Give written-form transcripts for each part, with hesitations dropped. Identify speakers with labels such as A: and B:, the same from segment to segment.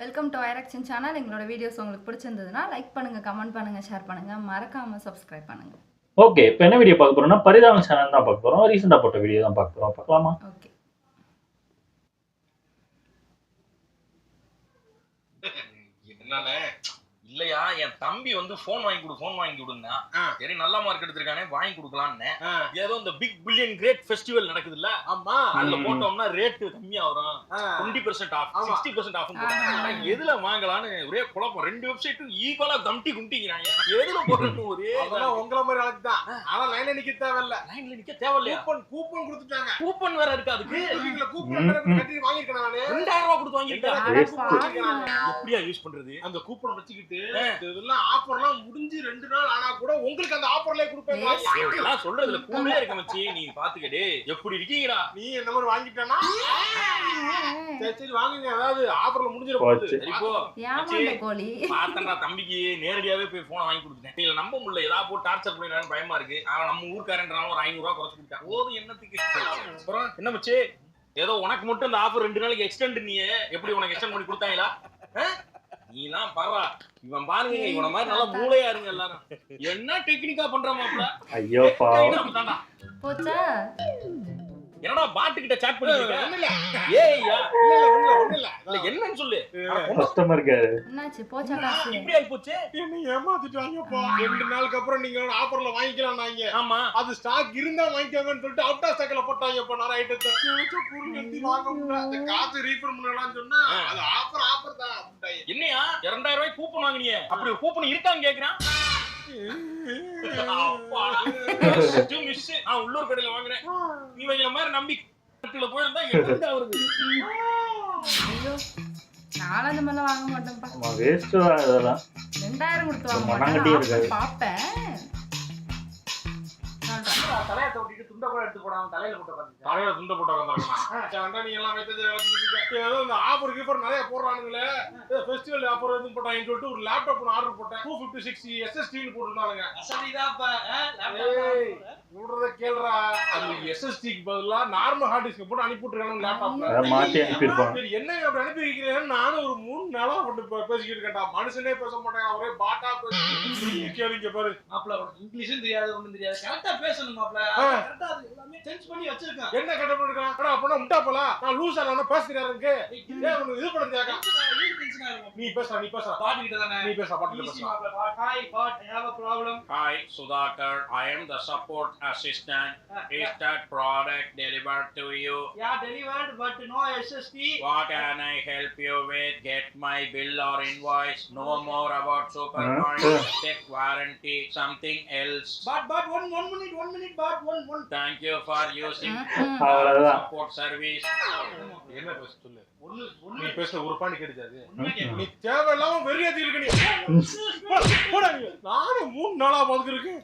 A: Welcome to ஐராக்ஷன் channel. எங்களோட videos உங்களுக்கு பிடிச்சிருந்ததுன்னா லைக் பண்ணுங்க, கமெண்ட் பண்ணுங்க, ஷேர் பண்ணுங்க, மறக்காம சப்ஸ்கிரைப் பண்ணுங்க.
B: ஓகே, இப்போ என்ன வீடியோ பார்க்க போறோம்னா பரிதாபம் சேனல் தான் பார்க்க போறோம். ரீசெண்டா போட்ட வீடியோ தான் பார்க்க போறோம். பார்க்கலாமா?
A: ஓகே.
C: என்னண்ணே இல்லையா, என் தம்பி வந்து போன் வாங்கி கொடுன்னா சரி நல்ல மார்க் எடுத்திருக்கானே வாங்கி கொடுக்கலான்னு ஏதோ இந்த பிக் பில்லியன் கிரேட் ஃபெஸ்டிவல் நடக்குது இல்ல, ஆமா அதுல போட்டோம்னா ரேட் கம்மியா வரும், 20% ஆஃப் 60% ஆஃப். எதுல வாங்கலான்னு ஒரே குழப்பம். ரெண்டு வெப்சைட்டும் ஈக்குவலா கம்டி குண்டிக்கிறாங்க. எதுல போறது ஒரே
D: உங்கள மாதிரி ஆளுக்கு தான். ஆனா லைன்ல நிக்க தேவையில்ல.
C: லைன்ல நிக்க தேவையில்லையா?
D: கூப்பன் கொடுத்துட்டாங்க.
C: கூப்பன் வேற இருக்கு அதுக்கு.
D: நீங்க கூப்பன் கட்டி வாங்கிருக்கேன் நானு.
C: 2000 ரூபாய் கொடுத்து வாங்கிட்டேன். எப்படியா யூஸ் பண்றது?
D: அந்த கூப்பன் வச்சுக்கிட்டு இதெல்லாம் ஆஃபர்லாம் முடிஞ்சு 2 நாள் ஆனா கூட உங்களுக்கு அந்த ஆஃபர்லயே கொடுப்பேன்.
C: நான் சொல்றதுல கூலே இருக்க மச்சி, நீ பாத்துக்கடே எப்படி இருக்கீங்கடா.
D: நீ என்ன மாதிரி வாங்கிட்டேனா? சரி வாங்குங்க. அதாவது ஆஃபர்ல முடிஞ்சிர போகுது.
C: சரி போ.
A: யாமாண்ட கோழி.
C: பாத்தறா தம்பிக்கு நேரடியாவே போய் போன் வாங்கி கொடுத்துட்டேன். நீங்க நம்ப முடியல, ஏதா போட்டு டார்ச்சர் பண்ணி பயமா இருக்கு. அவன் நம்ம ஊர்க்காரன்றான், ஒரு 500 ரூபாய் குறைச்சு கொடுத்தான். போதும் என்னத்துக்கு. அப்புறம் என்ன மச்சி, ஏதோ உனக்கு மட்டும் இந்த ஆஃபர் 2 நாளைக்கு எக்ஸ்டெண்ட், நீ எப்படி உனக்கு எக்ஸ்டெண்ட் பண்ணி கொடுத்தாங்களா? நீலாம் பரவா, இவன் பாருங்க, இவன மாதிரி நல்லா மூளையா இருங்க எல்லாரும். என்ன டெக்னிக்கா பண்ற மாப்ள.
B: ஐயோ பாவம்.
A: போச்சா?
C: என்னடா பாட்டு கிட்ட சாட் பண்ணிட்டு இருக்க?
D: ஒண்ணு இல்ல.
C: ஏய்யா
D: ஒண்ணு இல்ல.
C: இல்ல என்னன்னு சொல்லு.
B: Customer care.
A: என்னாச்சு? போச்சா காசு?
C: இப்படி ஆயி போச்சு.
D: என்ன ஏமாத்திட்டாங்கப்பா. 2 நாளுக்கு அப்புறம் நீங்க ஆஃபர்ல வாங்கிக்கலாம்னாங்க.
C: ஆமா,
D: அது ஸ்டாக் இருந்தா வாங்கிக்கோங்கன்னு சொல்லிட்டு அவுட் ஆஃப் ஸ்டாக்ல போட்டாங்கப்பா. நான் ஐட்டத்தை பொருள் எடுத்து வாங்க முடியல. அந்த காசு ரீஃபண்ட் பண்ணலாம்னு சொன்னா அது ஆஃபர் தான் அப்படிட்டாங்க.
C: என்னையா 2000 ரூபாய் கூப்பன் வாங்குனியே, அப்படி கூப்பன் இருக்கான்னு கேக்குறான். உள்ளூர் கடையில வாங்குறேன். இவங்கள மாதிரி நம்பி போயிருந்தா என்ன வருது?
A: ஐயோ, நானும் அந்த மாதிரிலாம் வாங்க மாட்டேன்ப்பா.
B: ஆமா, வேஸ்ட் தான் இதெல்லாம்.
A: 2000 கொடுத்து வாங்க
B: மனங்கட்டியே இருக்காது.
A: மாட்டேன். பாப்பேன்.
C: தலையை தோட்டிட்டு துண்ட கூட எடுத்து போடாம தலையில போட்டு உட்கார்ந்து.
D: தலையில துண்ட போட்டு வந்தாங்க. நீங்க எல்லாம் வைத்தது ஏதோ இந்த ஆஃபர் கீஃபர் நிறைய போடுறானுங்களே. ஃபெஸ்டிவல் ஆஃபர் எதுவும் போட்டாங்கன்னு சொல்லிட்டு ஒரு லேப்டாப் ஒன்று ஆர்டர் போட்டேன். 256 SSD போட்டுருந்தானுங்க. சொல்றத கேளுடா. அந்த SSDக்கு பதிலா நார்மல் ஹார்ட் டிஸ்க் போட்டு அனுப்பி விட்டுருக்கானுங்க லேப்டாப்ல.
B: அத மாத்தி அனுப்பிருப்பாங்க.
D: சரி என்ன அப்படி அனுப்பி வைக்கிறேன்னு நானும் ஒரு 3 நாளா போட்டு பேசிக்கிட்டு இருக்கேன்டா. மனுஷனே பேச மாட்டாங்க, ஒரே பாட்டா பேசி கேளுங்க பாரு.
E: மாப்ள இங்கிலீஷும் தெரியாது, ஒண்ணும் தெரியாது. கரெக்டா பேசணும் மாப்ள. கரெக்டா அது எல்லாமே சென்ஸ் பண்ணி வச்சிருக்கான்.
D: என்ன கட்ட பண்ணிருக்கான்? அட அப்பனா முட்டா போல. நான் லூஸ் ஆனா பேசுறேன் எனக்கு. ஏன் உனக்கு இது பண்றதுக்கா? நீ பேச
E: பாட்டு கிட்ட தானே.
D: நீ பேச பாட்டு பேச.
E: Hi, but I have a problem.
C: Hi, Sudhakar. I am the support assistant. Is that product delivered to you?
E: Yeah, delivered, but no SSD.
C: What can I help you with? Get my bill or invoice. Know more about Superpoint. Check warranty. Something else.
E: But one minute, but one.
C: Thank you for using
B: அவ்வளவுதான்.
C: support service.
D: என்ன பேச சொல்லு.
E: ஒண்ணு
D: நீ பேச ஒரு பாட்டு கேட்டுச்சாது.
E: ஒண்ணுமே கேட்கல.
D: நீ தேவையில்லாம வெறியாத்தி இருக்க நீ. போடா நீ. நானும் 3 நாளா பாத்துக்கிருக்கேன்.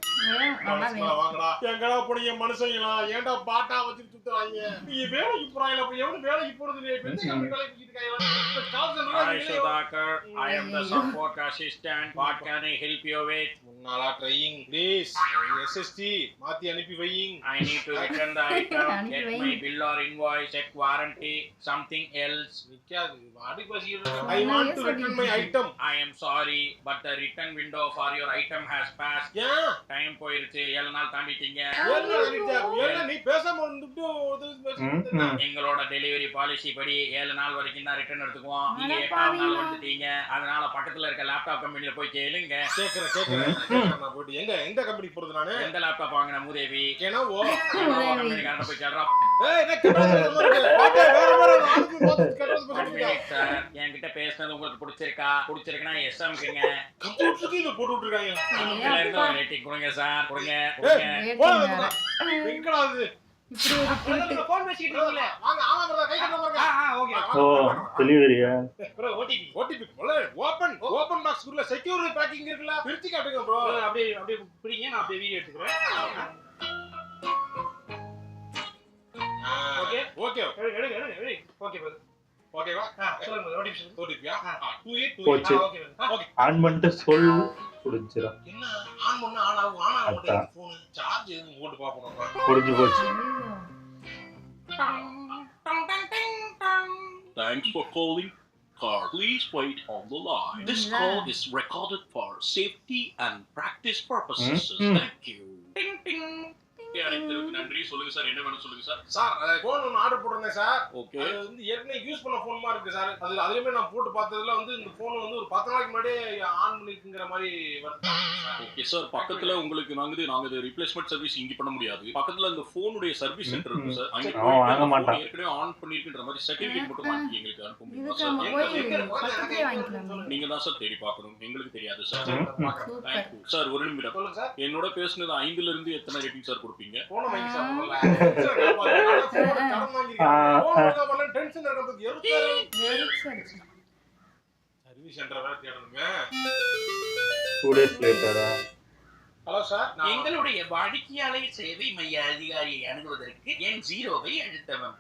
D: வாங்கடா. எங்கடா போனீங்க மனுஷங்களா? ஏன்டா பாட்டா வச்சிட்டு சுத்துறாங்க? நீ வேலைக்கு போறாங்களா? அப்ப எவனு வேலைக்கு போறது இல்லையே. பெரிய கம்பெனி வேலைக்கு போயிட்டு இருக்காங்க.
C: Hi, Sudhakar. I am the support assistant. What can I help you with?
D: முன்னாலா ட்ரையிங் ப்ளீஸ். SSD மாத்தி அனுப்பி வையிங்.
C: I need to return the item. Get my bill or invoice. Check warranty. Something else.
D: நிக்காது. வாடி பேசிட்டு. I want to return my item.
C: I am sorry, but the return window for your item has passed.
D: ஏன்?
C: Time போயிருச்சு. 7 நாள் தாண்டிட்டீங்க.
D: என்ன நீ பேசாம வந்துட்டு
C: எங்களோட டெலிவரி பாலிசி படி 7 நாள் வரைக்கும் தான் ரிட்டர்ன் எடுத்துக்குவோம். நீங்க 8ஆம் நாள் வந்துட்டீங்க. அதனால பக்கத்துல இருக்க லேப்டாப் கம்பெனில போய் கேளுங்க.
D: கேக்குறேன். நான் போட்டு எந்த கம்பெனிக்கு போறது நானு?
C: எந்த லேப்டாப் வாங்கின மூதேவி?
D: ஏனா
C: கம்பெனிக்காரன போய் கேட்றா.
D: ஏய் என்ன பாட்டே வேற ஆளுக்கு போட்டு கட்டறது பேசுறீங்க.
C: சார், என்கிட்ட பேசுனது உங்களுக்கு பிடிச்சிருக்குனா எஸ்எம்க்குங்க.
D: கம்ப்யூட்டருக்கு இது போட்டு விட்டுருக்காங்க.
C: கம்பெனில இருந்து ஒரு ரேட்டிங் கொடுங்க சார். கொடுங்க.
D: எங்கடா இது?
A: இப்படி ஒரு திருட்டு.
E: போன் பேசிட்டு இருக்கீங்களே.
D: வாங்க ஆமா பிரதர் கை கட்ட பாருங்க.
E: ஓகே.
B: ஓ, டெலிவரியா?
D: ப்ரோ ஓடிபி ஓபன் பாக்ஸ் குள்ள செக்யூர் பேக்கிங் இருக்குல, பிரிச்சு காட்டுங்க ப்ரோ.
E: அப்படியே புடிங்க, நான் அப்படியே வீடியோ எடுத்துக்கிறேன்.
D: ஓகே
E: எடுங்க. Okay brother.
D: ஓகேவா?
E: சொல்லுங்க ஓடிபியா.
D: 28
B: போச்சு.
E: ஓகே.
B: ஆன் பண்ணிட்டு சொல் புடிச்சிரும்.
D: என்ன ஆன் பண்ணா ஆன் ஆக மாட்டேங்குது போன். சார்ஜ் எதுவும் போட்டு பாப்போம்.
B: புடிஞ்சு போச்சு.
C: Thanks for calling
F: call. Please wait on the line. This
A: Yeah.
F: call is recorded for safety and practice purposes. Thank you. Ding ding. அழைத்ததற்கு நன்றி. சொல்லுங்க சார், என்ன வேணும் சொல்லுங்க சார்.
D: சார் போன் ஒன்று ஆர்டர் போட்டிருந்தேன் சார்.
F: ஓகே.
D: அது வந்து ஏற்கனவே யூஸ் பண்ண போன் மாதிரி இருக்கு சார். அதுலயுமே நான் போட்டு பார்த்ததுல வந்து இந்த போன் வந்து ஒரு 10 நாளைக்கு முன்னாடியே ஆன் பண்ணிருக்குங்கிற மாதிரி வருது.
F: ஓகே சார், பக்கத்துல உங்களுக்கு நாங்க ரீப்ளேஸ்மெண்ட் சர்வீஸ் இங்க பண்ண முடியாது. பக்கத்துல அந்த போனுடைய சர்வீஸ் சென்டர் இருக்கு சார். அங்க
B: வாங்க மாட்டான்.
F: ஏற்கனவே ஆன் பண்ணிருக்கின்ற மாதிரி சர்டிபிகேட் மட்டும் வாங்கி எங்களுக்கு அனுப்ப முடியுமா
A: இதுக்கு
F: சார்?
A: நம்ம போய் பக்கத்துலயே வாங்கிக்கலாம்.
F: நீங்க தான் சார் தேடி பார்க்கணும், எங்களுக்கு தெரியாது sir.
A: Super.
F: Thank you sir. ஒரு நிமிடம்.
D: சொல்லுங்க சார்.
F: என்னோட பேசுனது 5ல இருந்து எத்தனை ரேட்டிங் சார் கொடுப்பீங்க?
D: போன வாங்கி சார் போன்ல. கடன் வாங்கிருக்கேன். போன் வாங்க பண்ண டென்ஷன் இருக்கிறதுக்கு சர்வீஸ் சென்டர் வேற தேடணுங்க.
B: 2 days later.
D: Hello sir.
F: எங்களுடைய வாடிக்கையாளர் சேவை மைய அதிகாரியை அணுகுவதற்கு எண் 0வை அழுத்தவும்.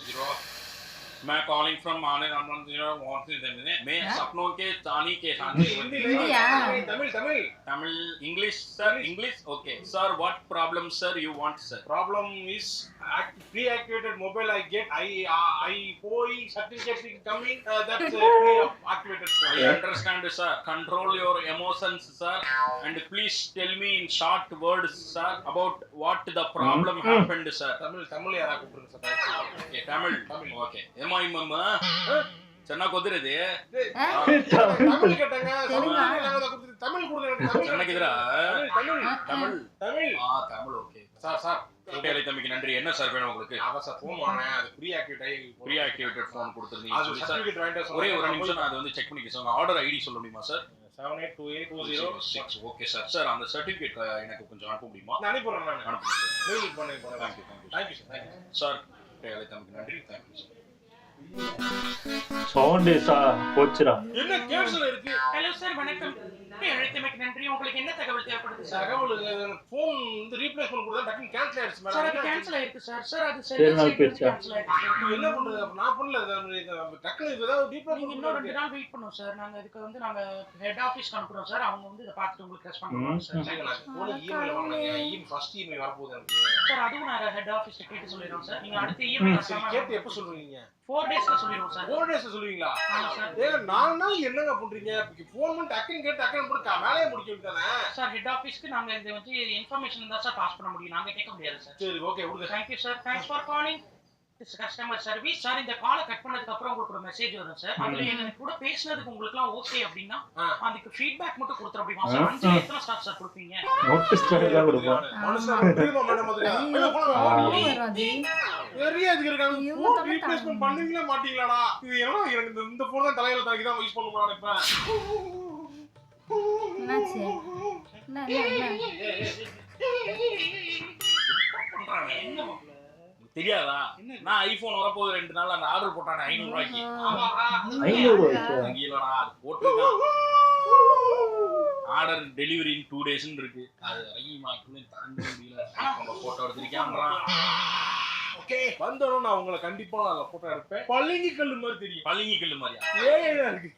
F: 0 मैं कॉलिंग फ्रॉम माने 110 मैं सपनों के चांदी के साथ
A: India.
D: Tamil
F: Tamil English sir English okay sir what problem sir you want sir
D: problem is pre-activated mobile I get I POI certificate coming that's pre-activated phone.
F: I understand sir, control your emotions sir and please tell me in short words sir about what the problem happened sir.
D: Tamil யாரா கூப்பிடுங்க sir.
F: okay tamil okay am I mama சென்னா கொதிரது
D: தமிழ் கேட்டங்க. தமிழ் கொடுங்க.
F: சென்னக்குதுரா
D: Tamil
F: Tamil okay
D: sir
F: கேட்டலை தம்பிக்கு நன்றி. என்ன sir வேணும் உங்களுக்கு?
D: அவ சார் போன் வாங்க. அது ப்ரீ
F: ஆக்டிவேட்டட் ஃபோன் கொடுத்துருந்தீங்க
D: அது
F: சொல்லி சார்.
D: சர்டிபிகேட் வாங்கிட்டு
F: ஒரே ஒரு நிமிஷம் நான் அதை வந்து செக் பண்ணிக்க சார். ஆர்டர் ஐடி சொல்ல முடியுமா சார்?
D: 782820
F: okay sir. சார் அந்த சர்டிபிகேட் எனக்கு கொஞ்சம் அனுப்ப முடியுமா?
D: நான் அனுப்புறேன். நான்
F: அனுப்புங்க சார்.
D: மெயில் பண்ணுங்க.
F: Thank you sir. கேட்டலை தம்பிக்கு நன்றி. Thank you sir.
B: 7 days போச்சுடா.
D: என்ன கேன்சல் இருக்கு?
F: ஹலோ சார் வணக்கம். அழைத்தமைக்கு நன்றி. உங்களுக்கு என்ன தகவல் தேவைப்படுது சார்?
D: தகவல் போன் வந்து ரீப்ளேஸ் பண்ண கொடுத்தா டக்குனு கேன்சல் ஆயிடுச்சு மேடம்.
F: சார் அது கேன்சல் ஆயிருக்கு சார். சார் அது
B: சரி, நாள் போயிடுச்சா?
F: கேன்சல் ஆயிருக்கு.
D: என்ன பண்றது? அப்ப நான் பண்ணல. டக்குனு ஏதாவது ரீப்ளேஸ்
F: நீங்க இன்னும் 2 நாள் வெயிட் பண்ணுவோம் சார். நாங்க இதுக்கு வந்து நாங்க ஹெட் ஆபீஸ்க்கு அனுப்புறோம் சார். அவங்க வந்து இத பார்த்துட்டு உங்களுக்கு ரெஸ்பாண்ட் பண்ணுவாங்க சார்.
D: போன் இமெயில் வாங்குங்க. ஃபர்ஸ்ட் இமெயில் வரப்போகுது எனக்கு.
F: சார் அதுவும் நாங்க ஹெட் ஆபீஸ்ல கேட்டு சொல்லிரோம் சார். நீங்க அடுத்த இமெயில்
D: கேட்டு எப்ப சொல்றீங்க?
F: 4 டேஸ்ல சொல்லிரோம் சார்.
D: 4 டேஸ் சொல்லுவீங்களா?
F: ஆமா சார்.
D: ஏங்க 4 நாள் என்னங்க பண்றீங்க? போன் பண்ணி டக்குனு கேட்டு டக்குனு போட்டு வேலைய முடிக்க வேண்டியதானே?
F: சார் ஹெட் ஆபீஸ்க்கு நாங்க இந்த வந்து இன்ஃபர்மேஷன் தான் சார் பாஸ் பண்ண முடியும். நாங்க கேட்க முடியாது சார்.
D: சரி ஓகே விடுங்க.
F: Thank you sir. Thanks for calling. This customer service. Sir இந்த காலை கட் பண்ணதுக்கு அப்புறம் உங்களுக்கு ஒரு மெசேஜ் வரும் சார். அதுல எனக்கு கூட பேசினதுக்கு உங்களுக்குலாம் ஓகே அப்படினா அதுக்கு ஃபீட்பேக் மட்டும் கொடுத்துற முடியுமா சார்? 5 எத்தனை ஸ்டார் சார் கொடுப்பீங்க?
B: நோட்டீஸ் தான் கொடுப்போம்.
D: மனுஷன் புரியுமா மேடம் அதுக்கு? ஐயோ
A: வராது.
D: நிறைய இதுக்கு இருக்காங்க. போன் ரீப்ளேஸ்மென்ட் பண்ணீங்களா மாட்டீங்களாடா? இது என்ன எனக்கு இந்த போன் தான் தலையில தாக்கி தான் யூஸ் பண்ணுவாங்க நினைப்பேன்.
A: என்னாச்சு? என்ன
F: என்ன தெரியாதா? நான் ஐபோன் வரப்போகுது 2 நாள் அந்த ஆர்டர் போட்டானே 500 ரூபாய்க்கு.
B: 500 ரூபாய்க்கு
F: இல்லடா அது போட்டுருக்கான். ஆர்டர் டெலிவரி இன் 2 டேஸ்னு இருக்கு. அது ஐமாக்குள்ள தாண்டி முடியல. நம்ம போட்டோ எடுத்துறியாம்றான்.
D: ஓகே வந்தோம் நான் உங்களை கண்டிப்பா நான் போட்டோ எடுப்பேன். பளிங்கு கல்லு மாதிரி தெரியும்.
F: பளிங்கு கல்லு மாதிரியா?
D: ஏய் இருக்கு.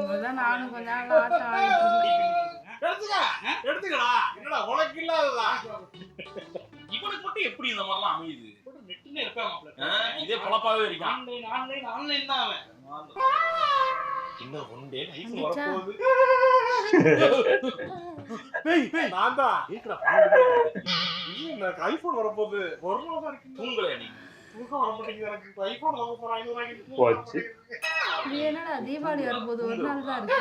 A: இதெல்லாம் நானும் கொஞ்ச நாள் ஆட்ட ஆடிட்டு
D: எடுத்துக்கடா. என்னடா உனக்கு இல்லாததா?
F: இவனுக்கு மட்டும் எப்படி இந்த மாதிரிலாம் அமையுது?
E: நெட்டுல இருப்பாங்க.
F: இதே பொழப்பாவே இருக்கான்.
E: ஆன்லைன் தான் அவன்.
D: இன்னும் 1 டே லைஃப்
A: வந்துச்சா?
D: வரப்போகுது. பேய் நான் தான் ஏக்கடா. எனக்கு ஐபோன் வரப்போகுது. ஒரு நாள் தான் இருக்கு.
F: தூங்கலையா நீ?
D: தூக்கம் வர மாட்டேங்குது எனக்கு. ஐபோன் வாங்க போறேன் 500 ரூபாய்க்கு.
B: போச்சு.
A: இது என்னடா தீபாவளி வரும்போது ஒரு நாள் தான் இருக்கு,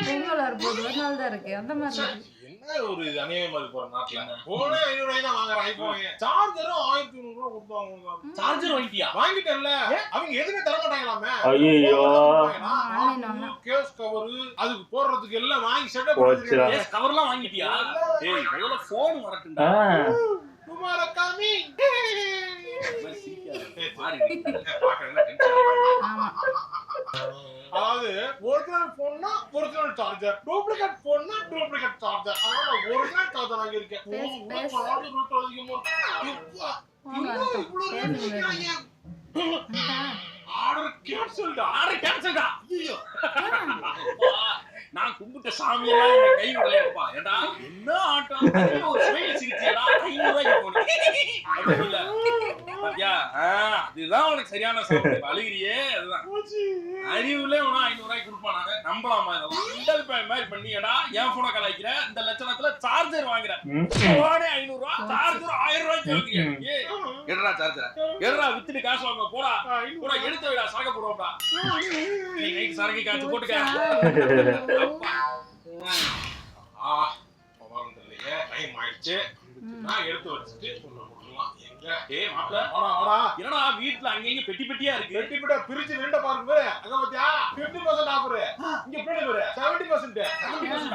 A: பொங்கல் வரும்போது ஒரு நாள் தான் இருக்கு, அந்த மாதிரி இருக்கு.
D: என்ன ஒரு அநியாயமா இருக்கு போற நாட்டுல. போனே 500 ரூபாய்க்கு தான் வாங்குறேன் ஐபோன். சார்ஜரும் 1300 ரூபாய் கொடுத்து வாங்குவாங்க.
F: சார்ஜர் வாங்கிட்டியா?
D: வாங்கிட்டேன்ல. அவங்க எதுவுமே தர மாட்டாங்களாமே.
B: ஐயோ
A: ஆன்லைன் வாங்க.
D: கேஸ் கவர் அதுக்கு போடுறதுக்கு எல்லாம் வாங்கி செட்டப்
B: போச்சுடா.
D: பண்ணிருக்கேன்.
F: கேஸ் கவர்லாம் வாங்கிட்டியா? ஏய் முதல்ல ஃபோன் வரட்டும்டா.
D: குமார காமி
A: ஆமா.
D: அதாவது ஒரிஜினல் போன்னா ஒரிஜினல் சார்ஜர், டூப்ளிகேட் போன்னா டூப்ளிகேட் சார்ஜர். அதனால ஒரிஜினல் சார்ஜர் வாங்கி இருக்கேன். ஆர்டர் கேன்சல்டா.
F: ஆர்டர் கேன்சல்டா. ஐயோ நான் கும்பிட்ட சாமியெல்லாம் என்ன கை விடலையப்பா. ஏண்டா என்ன ஆட்டம்? ஒரு ஸ்மைல் சிரிச்சியடா. 500 ரூபாய்க்கு போனே. அப்படி இல்ல பாத்தியா அதுதான் உனக்கு சரியான சவுண்ட் அழுகிறியே அதுதான் அறிவுல உனா 500 ரூபாய் கொடுப்பானாங்க நம்பலாமா இதெல்லாம் கிண்டல் மாதிரி பண்ணியடா என் போனை கலாய்க்கிற இந்த லட்சணத்துல சார்ஜர் வாங்குற போனே 500 ரூபாய் சார்ஜர் 1000 ரூபாய்க்கு வாங்குறியே எடுறா சார்ஜர் எடுறா வித்துட்டு காசு வாங்க போடா போடா எடுத்து வைடா சரக்கு போடுவோம்டா நீ நைட் சரக்கு காசு போட்டுக்க
D: டைம் ஆயிடுச்சு நான் எடுத்து வச்சுட்டு சொல்லலாம் எங்க
F: ஏய் மாப்ள என்னடா வீட்ல அங்கங்க பெட்டி பெட்டியா இருக்கு
D: பெட்டி பெட்டியா பிரிச்சு ரெண்ட பாருங்க அங்க பாத்தியா 50% ஆஃபர் இங்க பின்னாடி வர 70%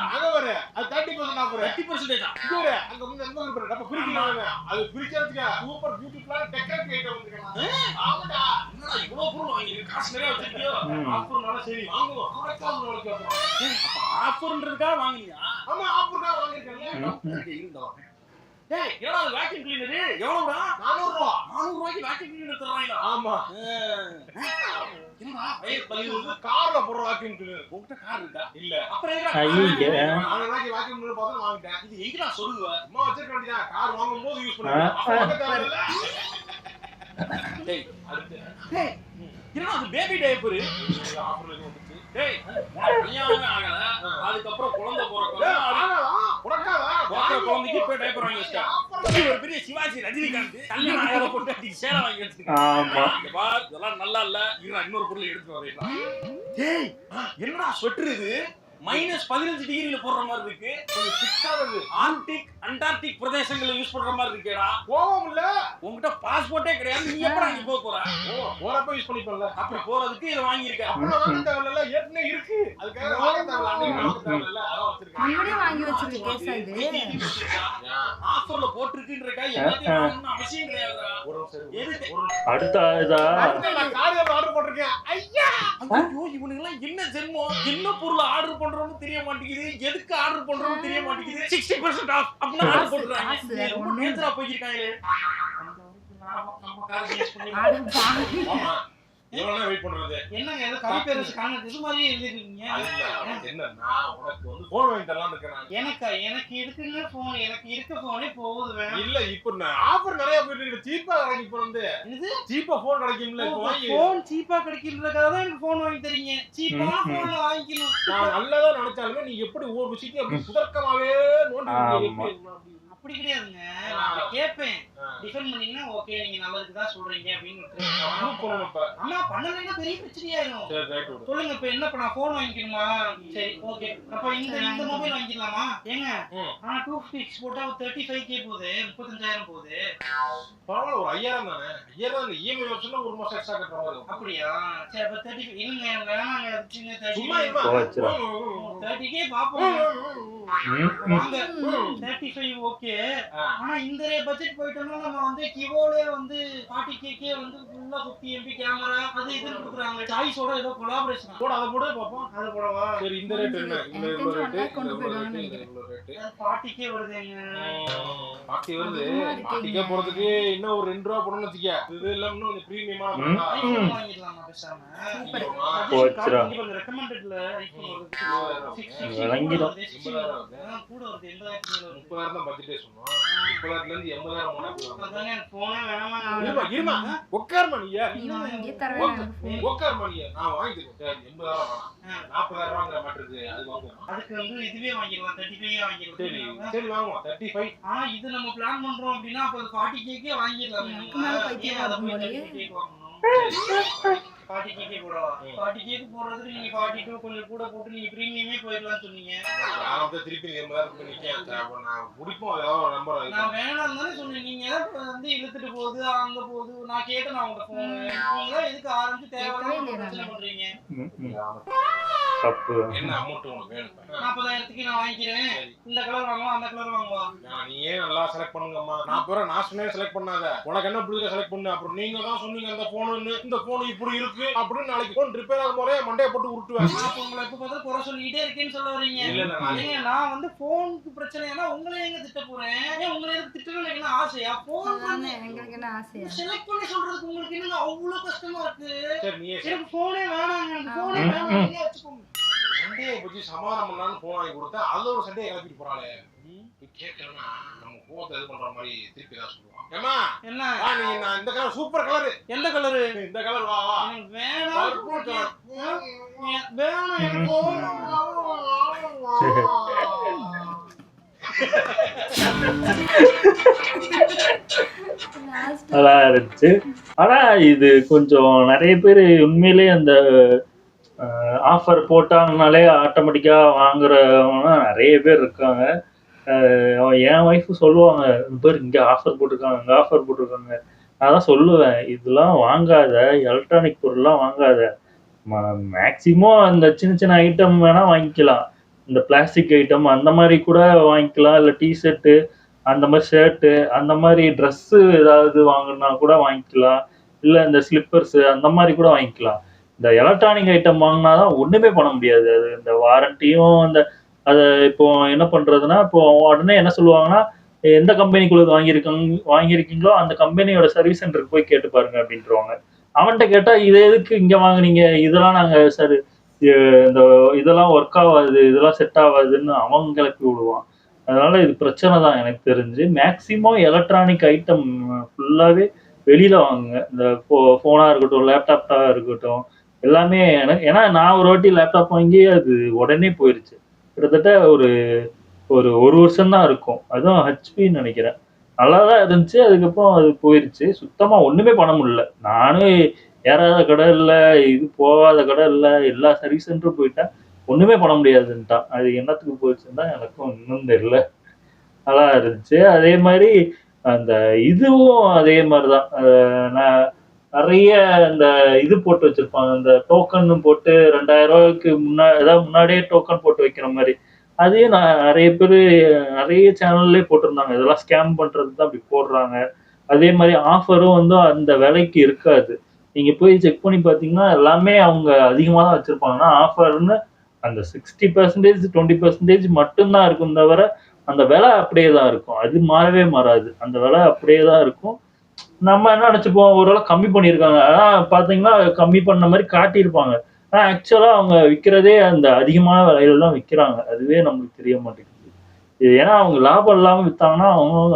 D: அங்க வர அது 30% ஆஃபர்
F: 30%
D: இங்க வர அங்க வந்து என்ன வர நம்ம பிரிக்கலாங்க அது பிரிக்கிறதுக்கு சூப்பர் பியூட்டிஃபுல்லான டெக்கரேட் ஐட்டம் வந்துருக்காங்க ஆமாடா
F: என்னடா இவ்வளவு பொருள் வாங்கி காசு நிறைய வச்சிருக்கியோ
D: ஆஃபர்னால சரி வாங்குவோம் கரெக்ட்டா உங்களுக்கு
F: அப்ப ஆஃபர்ன்றதுக்காக வாங்குனியா
D: ஆமா ஆஃபர்க்காக வாங்கிருக்கேன்
F: இருந்தோம் டேய் என்னடா வேக்யூம் கிளீனர் எவ்வளவுடா
D: 400 ரூபாய்
F: 400 ரூபாய்க்கு வேக்யூம் கிளீனர் தர்றாங்களா
D: ஆமா
F: என்னடா வயர் பள்ளி
D: கார்ல போற வாக்கிங் கிளீனர்
F: உன்கிட்ட கார் இருக்கா
D: இல்ல
F: அப்புறம்
B: ஐயே.
D: நான் நாளைக்கு வாக்கிங் கிளீனர் பார்த்து வாங்கிட்டேன்
F: இது எங்கடா சொல்லுவ
D: அம்மா வச்சிருக்க வேண்டியதா கார் வாங்கும்போது யூஸ் பண்ணுங்க அப்ப தேவையில்ல
F: டேய் அடுத்து டேய் என்னடா அது பேபி டைப்பர்
D: ஆஃபர்ல வந்துச்சு
F: டேய் கல்யாணமே ஆகல அதுக்கப்புறம் குழந்தை பிறக்கற குழந்தைக்கு போய் டைப்பர் வாங்கி வச்சா ஒரு பெரிய சிவாஜி ரஜினிகாந்த் கல்யாணம் ஆகாத போட்டு அடிச்சு சேலை வாங்கி வச்சிருக்கான்
B: ஆமா
F: இதெல்லாம் நல்லா இல்ல இன்னொரு பொருள் எடுத்து வரேன் டேய் என்னடா ஸ்வெட்டர் இது -15 டிகிரில போடுற மாதிரி இருக்கு
D: கொஞ்சம் திக்கானது
F: ஆர்டிக் அண்டார்டிக் பிரதேசங்கள்ல யூஸ் பண்ற மாதிரி இருக்கேடா
D: போவோம் இல்ல
F: உன்கிட்ட பாஸ்போர்ட்டே கிடையாது நீ எப்படா இங்க போற
D: போறப்ப யூஸ் பண்ணிப்பல
F: அப்படி போறதுக்கு இத வாங்கி இருக்க
D: அப்புறம் வாங்க தேவையில்ல ஏற்கனவே இருக்கு அதுக்காக வாங்க தேவையில்ல அன்னைக்கு வாங்க தேவையில்ல அதான் வச்சிருக்கேன்
A: முன்னாடியே வாங்கி வச்சிருக்க கேஸா இது
F: ஆஃபர்ல போட்டுருக்குன்றக்கா எல்லாத்தையும் வாங்கணும்னு அவசியம் கிடையாதுடா
D: ஒரு நிமிஷம்
F: எதுக்கு
B: அடுத்த இதா
D: நான் காரியமா ஆர்டர் போட்டிருக்கேன் ஐயா
F: ஐயோ இவனுங்க எல்லாம் என்ன ஜென்மம் என்ன பொருள் ஆர்டர் பண்றோம்னு தெரிய மாட்டேங்குது எதுக்கு ஆர்டர் பண்றோம்னு தெரிய மாட்டேங்குது 60% ஆஃப் அப்படினா ஆர்டர் பண்றாங்க
A: காசு
F: ரொம்ப நேரா போயிருக்காங்களே நம்ம கார்டு யூஸ் பண்ணி
D: ஆமா எவ்வளவு வெயிட் பண்றது
E: என்னங்க ஏதோ கவி பேரஸ் காணது இது மாதிரியே எழுதிருக்கீங்க
D: என்னன்னா உனக்கு வந்து போன் வாங்கி தரலாம் இருக்கேன்
E: எனக்கு இருக்குங்க போன் எனக்கு இருக்க போனே போகுது வேணாம்
D: இல்ல இப்போ ஆஃபர் நிறைய போயிட்டு இருக்கு சீப்பா கிடைக்கும் இப்போ வந்து
E: இது
D: சீப்பா போன் கிடைக்கும்ல இப்போ வாங்கி
E: போன் சீப்பா கிடைக்கிறதுக்காக தான் எனக்கு போன் வாங்கி தரீங்க சீப்பா போன்ல வாங்கிக்கணும்
D: நான் நல்லதா நினைச்சாலுமே நீ எப்படி ஒவ்வொரு விஷயத்தையும் அப்படி சுதர்க்கமாவே நோண்டி
E: அப்படி கிடையாதுங்க நான் கேட்பேன் டிஃபெண்ட் பண்ணீங்கன்னா ஓகே நீங்க நல்லதுக்கு தான் சொல்றீங்க அப்படின்னு அம்மா பண்ணலைன்னா பெரிய பிரச்சனையாயிரும் சொல்லுங்க இப்ப என்ன பண்ண போன் வாங்கிக்கணுமா சரி ஓகே அப்ப இந்த மொபைல் வாங்கிக்கலாமா ஏங்க ஆனா 256 போட்டா 35k போகுது 35000 போகுது
D: பரவாயில்ல ஒரு 5000 தானே 5000 இஎம்ஐ ஆப்ஷன்ல ஒரு மாசம் எக்ஸ்ட்ரா கட்டுற மாதிரி இருக்கும்
E: அப்படியா சரி அப்ப 35 இல்லங்க வேணாங்க சின்ன 30k பாப்போம் வாங்க 35 ஓகே ஆனா இந்த பட்ஜெட் போயிட்டோம்னா நம்ம வந்து கிவோலே வந்து 40k வந்து ஃபுல்லா 50 MP கேமரா அது இது கொடுக்குறாங்க சாய்ஸோட ஏதோ கொலாபரேஷன்
D: போட அத போடு பாப்போம்
E: அது போடவா
D: சரி இந்த ரேட் என்ன இந்த ரேட்
A: கொண்டு போய்டுவாங்க நினைக்கிறேன்
E: 40k வருதுங்க
D: 40 வருது 40k போறதுக்கு இன்னும் ஒரு 2 ரூபாய் போடணும்னு வெச்சுக்க இது எல்லாம் இன்னும் கொஞ்சம் பிரீமியமா
E: ஐபோன் வாங்கிடலாமா பேசாம
B: போச்சுடா
E: கொஞ்சம் ரெக்கமெண்டட்ல ஐபோன் வருது
B: வழங்கிடும்
E: கூட வருது 80000
D: 30,000 தான் பட்ஜெட்டே சொன்னோம் 30,000ல இருந்து 80,000
E: அதானே போனே வேணாமா
D: இருமா உட்கார்மா நீ
A: இங்கே தரவே எனக்கு
D: உட்கார்மா நீ நான் வாங்கி தரேன் 80,000 வேணாம் 40,000 ரூபாய்ங்கற மாட்டறது அது வாங்குவோம்
E: அதுக்கு வந்து இதுவே வாங்கிடலாம் 35 வாங்கிடலாம்
D: சரி வாங்குவோம் 35
E: ஆனா இது நம்ம பிளான் பண்றோம் அப்படின்னா அப்ப 40k வாங்கிடலாம்
A: எனக்கு மேல பைத்தியம் வரும் போலயே.
E: 40k போடவா 40k போடுறதுக்கு நீங்க 42 கொஞ்சம் கூட போட்டு நீங்க பிரீமியமே போயிடலாம் சொன்னீங்க
D: நான் திருப்பி 80,000 நிக்கேன் அப்ப நான் முடிப்போம் ஏதாவது ஒரு நம்பர்
E: நான் வேணாம் தானே சொன்னேன் நீங்க வந்து இழுத்துட்டு போகுது அங்க போகுது நான் கேட்டேன் நான் உங்க போன் நீங்க எதுக்கு ஆரம்பிச்சு தேவையில்லாம பிரச்சனை பண்றீங்க
B: தப்பு
D: என்ன அமௌண்ட் உனக்கு வேணும்
E: 40,000க்கு நான் வாங்கிக்கிறேன் இந்த கலர் வாங்குவா அந்த கலர் வாங்குவா
D: நீ ஏன் நல்லா செலக்ட் பண்ணுங்கம்மா நான் சொன்னேன் செலக்ட் பண்ணாத உனக்கு என்ன பிடிச்ச செலக்ட் பண்ணு அப்புறம் நீங்க தான் சொன்னீங்க அந்த போன் இந்த போன் இப்படி இருக்கு அப்படின்னு நாளைக்கு போன் ரிப்பேர் ஆகும் போதே மண்டைய போட்டு உருட்டுவேன்
E: அப்ப உங்களை எப்ப பார்த்தா குறை சொல்லிட்டே இருக்கேன்னு சொல்ல வரீங்க
D: இல்ல
E: நான் வந்து போனுக்கு பிரச்சனைனா உங்களை எங்க திட்ட போறேன் ஏன் உங்களை எதுக்கு திட்டணும் என்ன ஆசையா போன்
A: எங்களுக்கு என்ன ஆசையா
E: செலக்ட் பண்ணி சொல்றதுக்கு உங்களுக்கு என்ன அவ்வளவு கஷ்டமா இருக்கு
D: சரி நீ
E: எனக்கு போனே வேணாங்க எனக்கு போனே வேணாம் நீங்க வச்சுக்கோங்க
D: சண்டையை பத்தி சமாதானம் பண்ணலான்னு போன் வாங்கி கொடுத்தா அது ஒரு சண்டையை கிளப்பிட்டு போறாளே கேட்கறேன்னா நம்ம கோவத்தை இது பண்ற மாதிரி திருப்பி ஏதாவது சொல்லுவான். ஏமா
E: என்ன
D: வா நீ நான் இந்த கலர் சூப்பர் கலர்.
E: எந்த கலரு?
D: இந்த கலர் வா வா.
E: எனக்கு வேணாம்.
D: Purple colour.
E: வேணாம் எனக்கு.
B: நல்லா இருந்துச்சு. ஆனா இது கொஞ்சம் நிறைய பேர் உண்மையிலேயே அந்த ஆஃபர் போட்டாங்கனாலே ஆட்டோமேட்டிக்கா வாங்குறவங்க நிறைய பேர் இருக்காங்க. என் ஒய்ஃபு சொல்லுவாங்க, பேர் இங்க ஆஃபர் போட்டிருக்காங்க, அங்க ஆஃபர் போட்டிருக்காங்க. நான் தான் சொல்லுவேன், இதெல்லாம் வாங்காத, எலக்ட்ரானிக் பொருள்லாம் வாங்காத. மேக்சிமம் அந்த சின்ன சின்ன ஐட்டம் வேணா வாங்கிக்கலாம். இந்த பிளாஸ்டிக் ஐட்டம் அந்த மாதிரி கூட வாங்கிக்கலாம். இல்லை டிஷர்ட்டு, அந்த மாதிரி ஷர்ட்டு, அந்த மாதிரி ட்ரெஸ்ஸு ஏதாவது வாங்கினா கூட வாங்கிக்கலாம். இல்லை இந்த ஸ்லிப்பர்ஸு அந்த மாதிரி கூட வாங்கிக்கலாம். இந்த எலக்ட்ரானிக் ஐட்டம் வாங்கினா தான் ஒன்றுமே பண்ண முடியாது. அது இந்த வாரண்டியும் அந்த அதை இப்போ என்ன பண்ணுறதுன்னா, இப்போ உடனே என்ன சொல்லுவாங்கன்னா, எந்த கம்பெனிக்குள்ளது வாங்கியிருக்கீங்களோ அந்த கம்பெனியோட சர்வீஸ் சென்டருக்கு போய் கேட்டு பாருங்க அப்படின்றவாங்க. அவன்கிட்ட கேட்டால் இது எதுக்கு இங்கே வாங்குனீங்க, இதெல்லாம் நாங்கள் சார் இந்த இதெல்லாம் ஒர்க் ஆகாது, இதெல்லாம் செட் ஆகாதுன்னு அவன் கிளப்பி விடுவான். அதனால இது பிரச்சனை தான் எனக்கு தெரிஞ்சு. மேக்சிமம் எலக்ட்ரானிக் ஐட்டம் ஃபுல்லாகவே வெளியில் வாங்குங்க. இந்த ஃபோனாக இருக்கட்டும், லேப்டாப்பாக இருக்கட்டும், எல்லாமே எனக்கு. ஏன்னா நான் ஒரு வாட்டி லேப்டாப் வாங்கி அது உடனே போயிடுச்சு. கிட்டத்தட்ட ஒரு ஒரு ஒரு வருஷம் தான் இருக்கும். அதுவும் ஹெச்பின்னு நினைக்கிறேன். நல்லா தான் இருந்துச்சு. அதுக்கப்புறம் அது போயிடுச்சு. சுத்தமாக ஒன்றுமே பண்ண முடியல. நானும் ஏறாத கடை இல்லை, இது போகாத கடை இல்லை, எல்லா சர்வீஸ் சென்டரும் போயிட்டேன். ஒன்றுமே பண்ண முடியாதுன்ட்டான். அது என்னத்துக்கு போயிடுச்சுன்னு தான் எனக்கும் இன்னும் தெரியல. நல்லா இருந்துச்சு. அதே மாதிரி அந்த இதுவும் அதே மாதிரி தான். நான் நிறைய இந்த இது போட்டு வச்சிருப்பாங்க, இந்த டோக்கன் போட்டு 2000 ரூபாய்க்கு ஏதாவது முன்னாடியே டோக்கன் போட்டு வைக்கிற மாதிரி. அதையும் நான் நிறைய பேர் நிறைய சேனல்லே போட்டிருந்தாங்க. இதெல்லாம் ஸ்கேம் பண்ணுறது தான் அப்படி போடுறாங்க. அதே மாதிரி ஆஃபரும் வந்து அந்த விலைக்கு இருக்காது. நீங்கள் போய் செக் பண்ணி பார்த்தீங்கன்னா எல்லாமே அவங்க அதிகமாக தான் வச்சுருப்பாங்கன்னா, ஆஃபர்னு அந்த 60% 20% மட்டும்தான் இருக்கும் தவிர அந்த விலை அப்படியே தான் இருக்கும். அது மாறவே மாறாது. அந்த விலை அப்படியே தான் இருக்கும். நம்ம என்ன நினச்சிப்போம், ஓரளவு கம்மி பண்ணியிருக்காங்க. ஆனால் பார்த்தீங்கன்னா கம்மி பண்ண மாதிரி காட்டியிருப்பாங்க. ஆனால் ஆக்சுவலாக அவங்க விற்கிறதே அந்த அதிகமான விலையில தான் விற்கிறாங்க. அதுவே நம்மளுக்கு தெரிய மாட்டேங்குது. இது ஏன்னா அவங்க லாபம் இல்லாமல் விற்றாங்கன்னா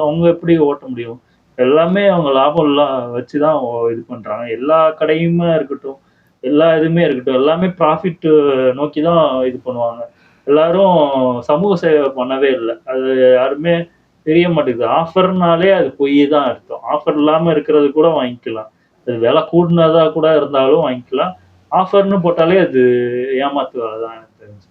B: அவங்க எப்படி ஓட்ட முடியும்? எல்லாமே அவங்க லாபம் வச்சு தான் இது பண்ணுறாங்க. எல்லா கடையுமே இருக்கட்டும், எல்லா இதுவுமே இருக்கட்டும், எல்லாமே ப்ராஃபிட் நோக்கி தான் இது பண்ணுவாங்க. எல்லாரும் சமூக சேவை பண்ணவே இல்லை. அது யாருமே தெரிய மாட்டேங்குது. ஆஃபர்னாலே அது பொய் தான் அர்த்தம். ஆஃபர் இல்லாமல் இருக்கிறது கூட வாங்கிக்கலாம். அது விலை கூடினதா கூட இருந்தாலும் வாங்கிக்கலாம். ஆஃபர்னு போட்டாலே அது ஏமாத்து வேலை தான் எனக்கு தெரிஞ்சு.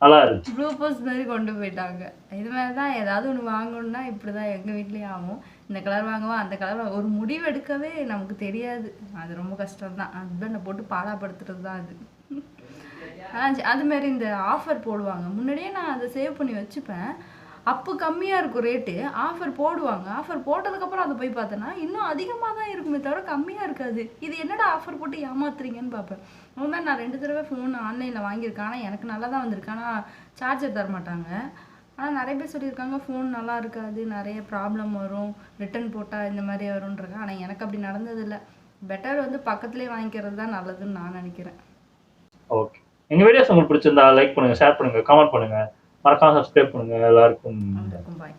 B: நல்லா இருந்துச்சு.
A: ப்ளூபோஸ் மாதிரி கொண்டு போயிட்டாங்க. இது மாதிரி தான் ஏதாவது ஒன்று வாங்கணும்னா இப்படி தான் எங்கள் வீட்லேயும் ஆகும். இந்த கலர் வாங்குவா, அந்த கலர் ஒரு முடிவு எடுக்கவே நமக்கு தெரியாது. அது ரொம்ப கஷ்டம் தான். ஹஸ்பண்டை போட்டு பாடாப்படுத்துறது தான் அது. ஆனால் அதுமாரி இந்த ஆஃபர் போடுவாங்க. முன்னாடியே நான் அதை சேவ் பண்ணி வச்சுப்பேன். அப்போ கம்மியாக இருக்கும் ரேட்டு. ஆஃபர் போடுவாங்க. ஆஃபர் போட்டதுக்கப்புறம் அதை போய் பார்த்தேன்னா இன்னும் அதிகமாக தான் இருக்குமே தவிர கம்மியாக இருக்காது. இது என்னடா ஆஃபர் போட்டு ஏமாத்துறீங்கன்னு பார்ப்பேன். அது மாதிரி நான் 2 தடவை ஃபோன் ஆன்லைனில் வாங்கியிருக்கேன். ஆனால் எனக்கு நல்லா தான் வந்திருக்கு. ஆனால் சார்ஜர் தர மாட்டாங்க. ஆனால் நிறைய பேர் சொல்லியிருக்காங்க ஃபோன் நல்லா இருக்காது, நிறைய ப்ராப்ளம் வரும், ரிட்டன் போட்டால் இந்த மாதிரி வரும்ன்றாங்க. ஆனால் எனக்கு அப்படி நடந்ததில்லை. பெட்டர் வந்து பக்கத்துலேயே வாங்கிக்கிறது தான் நல்லதுன்னு நான் நினைக்கிறேன்.
B: ஓகே, எங்கள் வீடியோஸ் உங்களுக்கு பிடிச்சிருந்தா லைக் பண்ணுங்கள், ஷேர் பண்ணுங்கள், கமெண்ட் பண்ணுங்கள், மறக்காம சப்ஸ்கிரைப் பண்ணுங்கள். எல்லாருக்கும்
A: பாய்.